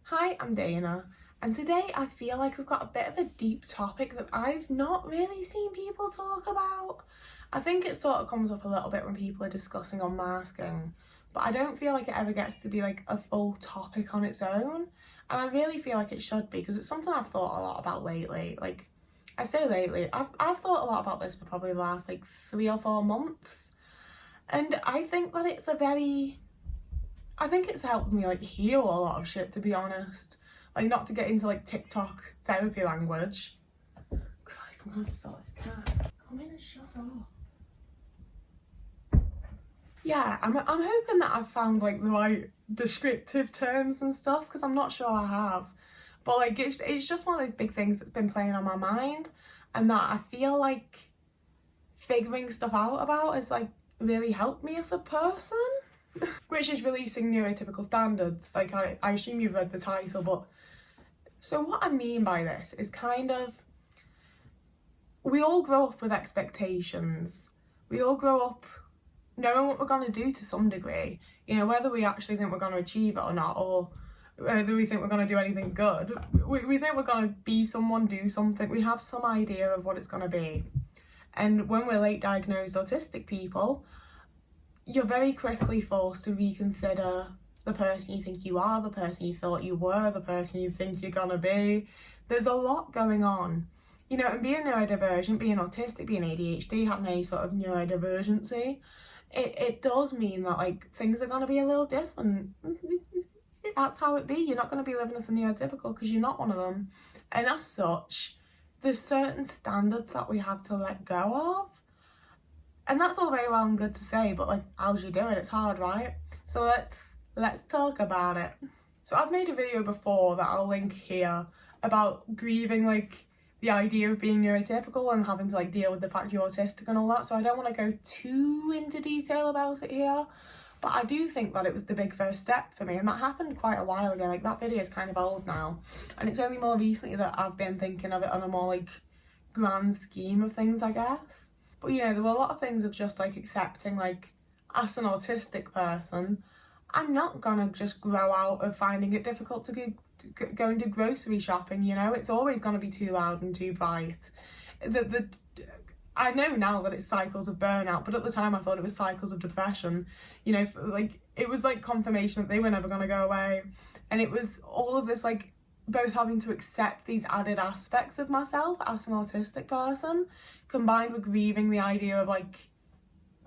Hi, I'm Dana, and today I feel like we've got a bit of a deep topic that I've not really seen people talk about. I think it sort of comes up a little bit when people are discussing unmasking, but I don't feel like it ever gets to be like a full topic on its own, and I really feel like it should be because it's something I've thought a lot about lately. Like, I say lately, I've thought a lot about this for probably the last like 3 or 4 months, and I think that I think it's helped me like heal a lot of shit, to be honest. Like, not to get into like TikTok therapy language. Christ, I'm gonna start this cat. Come in and shut up. Yeah, I'm hoping that I've found like the right descriptive terms and stuff, because I'm not sure I have. But like it's just one of those big things that's been playing on my mind, and that I feel like figuring stuff out about has like really helped me as a person. Which is releasing neurotypical standards. Like, I assume you've read the title, but so what I mean by this is kind of, we all grow up with expectations. We all grow up knowing what we're going to do to some degree, you know, whether we actually think we're going to achieve it or not, or whether we think we're going to do anything good. We think we're going to be someone, do something. We have some idea of what it's going to be. And when we're late diagnosed autistic people, you're very quickly forced to reconsider the person you think you are, the person you thought you were, the person you think you're gonna be. There's a lot going on. You know, and being neurodivergent, being autistic, being ADHD, having any sort of neurodivergency, it does mean that like things are gonna be a little different. That's how it be. You're not gonna be living as a neurotypical because you're not one of them. And as such, there's certain standards that we have to let go of. And that's all very well and good to say, but like, how's you doing? It's hard, right? So let's talk about it. So I've made a video before that I'll link here about grieving like the idea of being neurotypical and having to like deal with the fact you're autistic and all that. So I don't want to go too into detail about it here, but I do think that it was the big first step for me, and that happened quite a while ago. Like, that video is kind of old now, and it's only more recently that I've been thinking of it on a more like grand scheme of things, I guess. But you know, there were a lot of things of just like accepting, like, as an autistic person, I'm not gonna just grow out of finding it difficult to go and do grocery shopping, you know? It's always gonna be too loud and too bright. I know now that it's cycles of burnout, but at the time I thought it was cycles of depression. You know, like, it was like confirmation that they were never gonna go away. And it was all of this, like, both having to accept these added aspects of myself as an autistic person, combined with grieving the idea of like,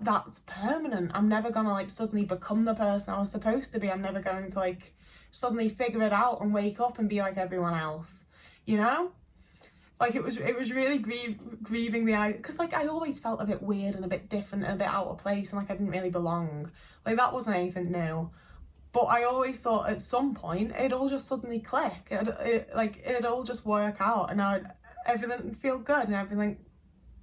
that's permanent. I'm never gonna like suddenly become the person I was supposed to be. I'm never going to like suddenly figure it out and wake up and be like everyone else, you know? Like, it was really grieving the idea, because like I always felt a bit weird and a bit different and a bit out of place, and like I didn't really belong. Like, that wasn't anything new. But I always thought at some point it'd all just suddenly click. It'd all just work out, and everything would feel good, and everything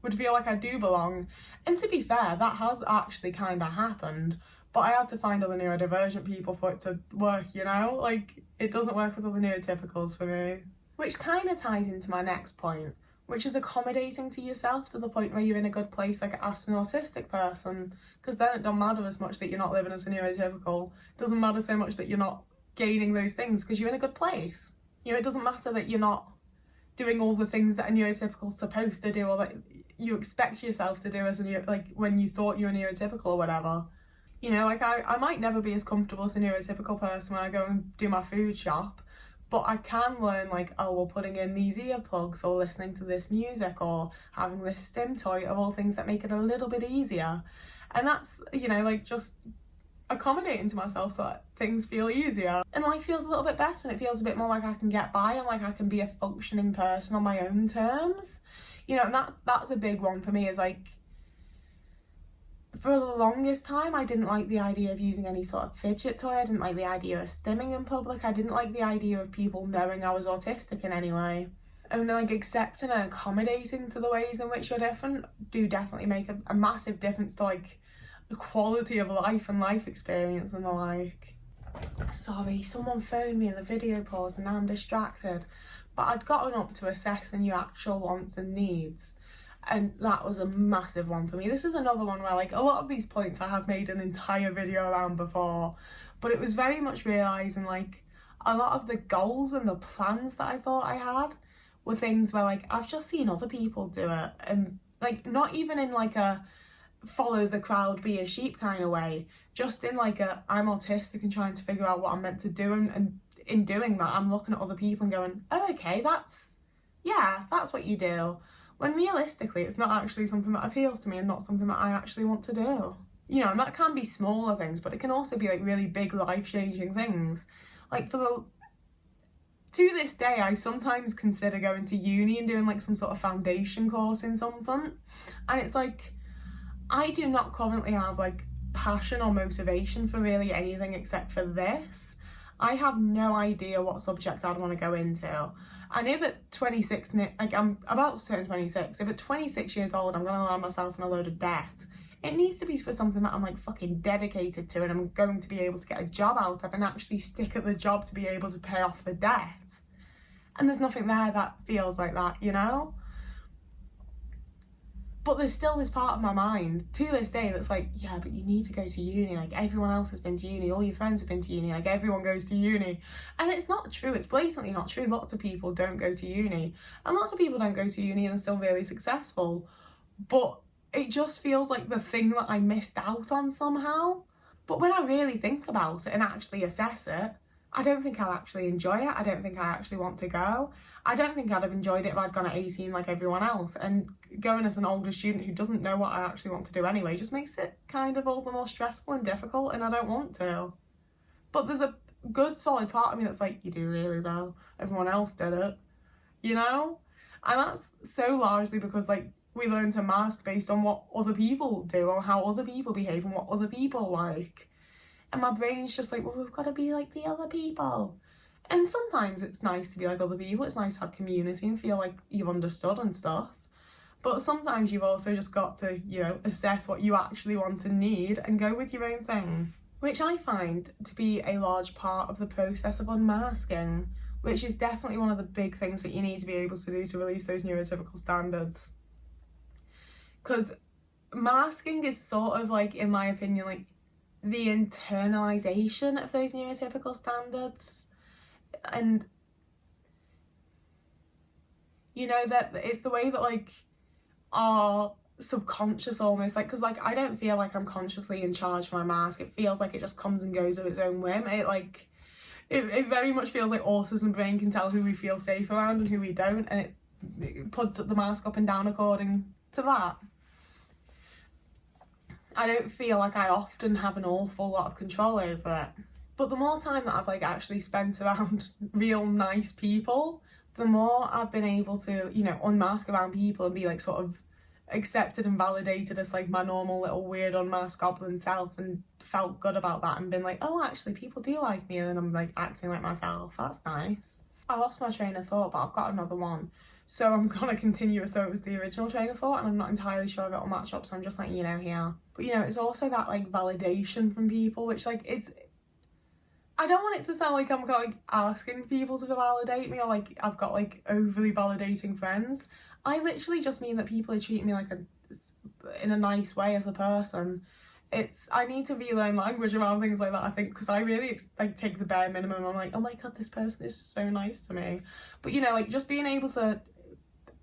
would feel like I do belong. And to be fair, that has actually kind of happened. But I had to find other neurodivergent people for it to work, you know? Like, it doesn't work with other neurotypicals for me. Which kind of ties into my next point, which is accommodating to yourself to the point where you're in a good place, like as an autistic person, because then it doesn't matter as much that you're not living as a neurotypical. It doesn't matter so much that you're not gaining those things because you're in a good place. You know, it doesn't matter that you're not doing all the things that a neurotypical is supposed to do, or that you expect yourself to do as like when you thought you were neurotypical or whatever. You know, like I might never be as comfortable as a neurotypical person when I go and do my food shop, but I can learn like, oh, well, putting in these earplugs or listening to this music or having this stim toy are all things that make it a little bit easier. And that's, you know, like, just accommodating to myself so that things feel easier. And life feels a little bit better, and it feels a bit more like I can get by and like I can be a functioning person on my own terms. You know, and that's a big one for me, is like, for the longest time, I didn't like the idea of using any sort of fidget toy. I didn't like the idea of stimming in public. I didn't like the idea of people knowing I was autistic in any way. And like, accepting and accommodating to the ways in which you're different do definitely make a massive difference to like the quality of life and life experience and the like. Sorry, someone phoned me and the video paused and now I'm distracted. But I'd gotten up to assessing your actual wants and needs. And that was a massive one for me. This is another one where like a lot of these points I have made an entire video around before, but it was very much realising like a lot of the goals and the plans that I thought I had were things where like I've just seen other people do it, and like not even in like a follow the crowd, be a sheep kind of way, just in like a I'm autistic and trying to figure out what I'm meant to do, and in doing that I'm looking at other people and going, oh okay, that's what you do, when realistically it's not actually something that appeals to me and not something that I actually want to do. You know, and that can be smaller things, but it can also be like really big life-changing things. Like to this day, I sometimes consider going to uni and doing like some sort of foundation course in something. And it's like, I do not currently have like passion or motivation for really anything except for this. I have no idea what subject I'd want to go into. And if at 26, like I'm about to turn 26, if at 26 years old I'm going to land myself in a load of debt, it needs to be for something that I'm like fucking dedicated to and I'm going to be able to get a job out of and actually stick at the job to be able to pay off the debt. And there's nothing there that feels like that, you know? But there's still this part of my mind to this day that's like, yeah, but you need to go to uni. Like everyone else has been to uni, all your friends have been to uni, like everyone goes to uni. And it's not true, it's blatantly not true. Lots of people don't go to uni. And lots of people don't go to uni and are still really successful. But it just feels like the thing that I missed out on somehow. But when I really think about it and actually assess it, I don't think I'll actually enjoy it. I don't think I actually want to go. I don't think I'd have enjoyed it if I'd gone at 18 like everyone else. And going as an older student who doesn't know what I actually want to do anyway just makes it kind of all the more stressful and difficult, and I don't want to. But there's a good solid part of me that's like, you do really though. Everyone else did it, you know? And that's so largely because like we learn to mask based on what other people do or how other people behave and what other people like. And my brain's just like, well, we've got to be like the other people. And sometimes it's nice to be like other people. It's nice to have community and feel like you've understood and stuff. But sometimes you've also just got to, you know, assess what you actually want and need and go with your own thing. Which I find to be a large part of the process of unmasking, which is definitely one of the big things that you need to be able to do to release those neurotypical standards. Because masking is sort of like, in my opinion, like the internalization of those neurotypical standards. And you know, that it's the way that like our subconscious almost, like, because like I don't feel like I'm consciously in charge of my mask. It feels like it just comes and goes of its own whim. It very much feels like autism brain can tell who we feel safe around and who we don't, and it puts the mask up and down according to that. I don't feel like I often have an awful lot of control over it. But the more time that I've like actually spent around real nice people, the more I've been able to, you know, unmask around people and be like sort of accepted and validated as like my normal little weird unmasked goblin self, and felt good about that and been like, oh, actually people do like me, and then I'm like acting like myself. That's nice. I lost my train of thought, but I've got another one. So I'm gonna continue as though it was the original train of thought, and I'm not entirely sure if it'll match up, so I'm just letting you know here. But you know, it's also that like validation from people, which like I don't want it to sound like I'm like asking people to validate me, or like I've got like overly validating friends. I literally just mean that people are treating me like in a nice way as a person. I need to relearn language around things like that, I think, because I really like take the bare minimum. I'm like, oh my god, this person is so nice to me. But you know, like just being able to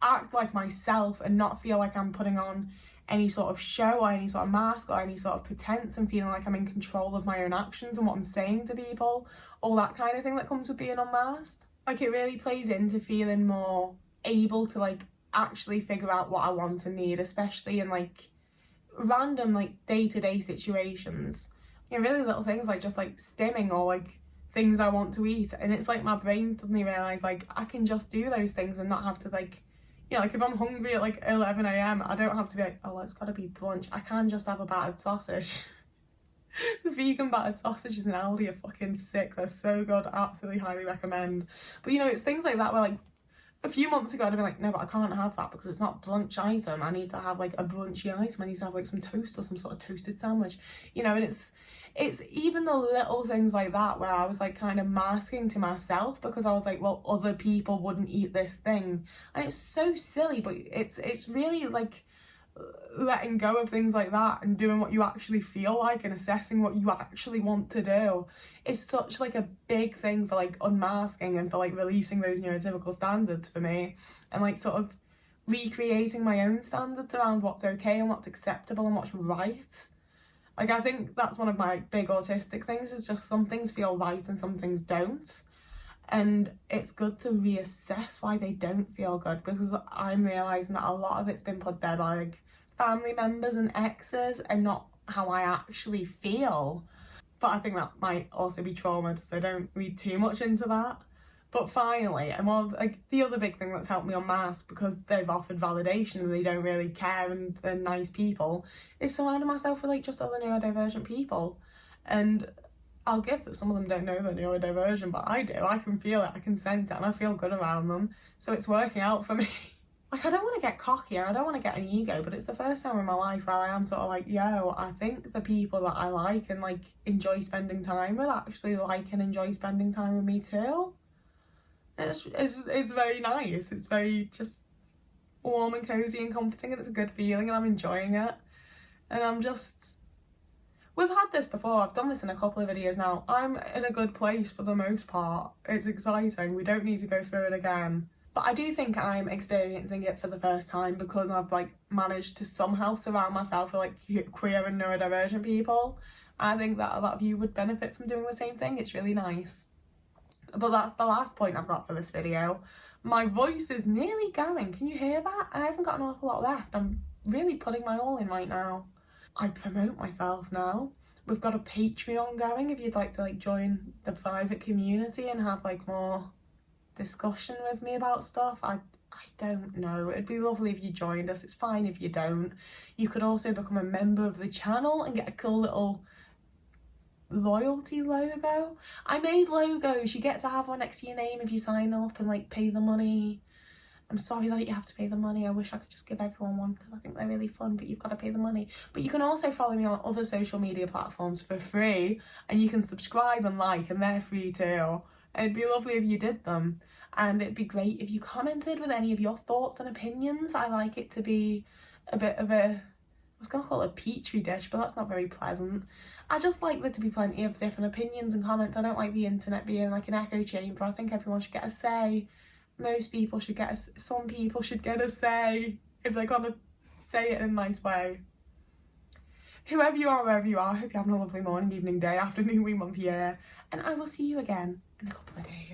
act like myself and not feel like I'm putting on any sort of show or any sort of mask or any sort of pretense, and feeling like I'm in control of my own actions and what I'm saying to people, all that kind of thing that comes with being unmasked. Like it really plays into feeling more able to like actually figure out what I want and need, especially in like random like day-to-day situations. You know, really little things like just like stimming or like things I want to eat, and it's like my brain suddenly realised like I can just do those things and not have to like, you know, like if I'm hungry at like 11 a.m, I don't have to be like, oh, it's got to be brunch. I can just have a battered sausage. The vegan battered sausages in Aldi are fucking sick. They're so good. Absolutely highly recommend. But you know, it's things like that where like a few months ago I'd have been like, no, but I can't have that because it's not a brunch item. I need to have like a brunchy item. I need to have like some toast or some sort of toasted sandwich. You know, and it's even the little things like that where I was like kind of masking to myself because I was like, well, other people wouldn't eat this thing. And it's so silly, but it's really like letting go of things like that and doing what you actually feel like and assessing what you actually want to do is such like a big thing for like unmasking and for like releasing those neurotypical standards for me, and like sort of recreating my own standards around what's okay and what's acceptable and what's right. Like, I think that's one of my big autistic things, is just some things feel right and some things don't. And it's good to reassess why they don't feel good, because I'm realising that a lot of it's been put there by like family members and exes and not how I actually feel. But I think that might also be trauma, so don't read too much into that. But finally, and one of like the other big thing that's helped me unmask, because they've offered validation and they don't really care and they're nice people, is surrounding myself with like just other neurodivergent people. And I'll give that some of them don't know they're neurodivergent, but I do. I can feel it, I can sense it, and I feel good around them. So it's working out for me. Like, I don't want to get cocky and I don't want to get an ego, but it's the first time in my life where I am sort of like, yo, I think the people that I like and like enjoy spending time with actually like and enjoy spending time with me too. It's very nice. It's very just warm and cozy and comforting, and it's a good feeling, and I'm enjoying it. And I'm just... We've had this before, I've done this in a couple of videos now. I'm in a good place for the most part. It's exciting, we don't need to go through it again. But I do think I'm experiencing it for the first time because I've like managed to somehow surround myself with like queer and neurodivergent people. I think that a lot of you would benefit from doing the same thing. It's really nice. But that's the last point I've got for this video. My voice is nearly going. Can you hear that? I haven't got an awful lot left. I'm really putting my all in right now. I promote myself now. We've got a Patreon going if you'd like to like join the private community and have like more discussion with me about stuff. I don't know. It'd be lovely if you joined us. It's fine if you don't. You could also become a member of the channel and get a cool little loyalty logo. I made logos. You get to have one next to your name if you sign up and like pay the money. I'm sorry that you have to pay the money. I wish I could just give everyone one because I think they're really fun, but you've got to pay the money. But you can also follow me on other social media platforms for free, and you can subscribe and like, and they're free too. And it'd be lovely if you did them. And it'd be great if you commented with any of your thoughts and opinions. I like it to be a bit of a, I was going to call it a petri dish, but that's not very pleasant. I just like there to be plenty of different opinions and comments. I don't like the internet being like an echo chamber. I think everyone should get a say. Most people should get some people should get a say if they're gonna say it in a nice way. Whoever you are, wherever you are, I hope you're having a lovely morning, evening, day, afternoon, week, month, year, and I will see you again in a couple of days.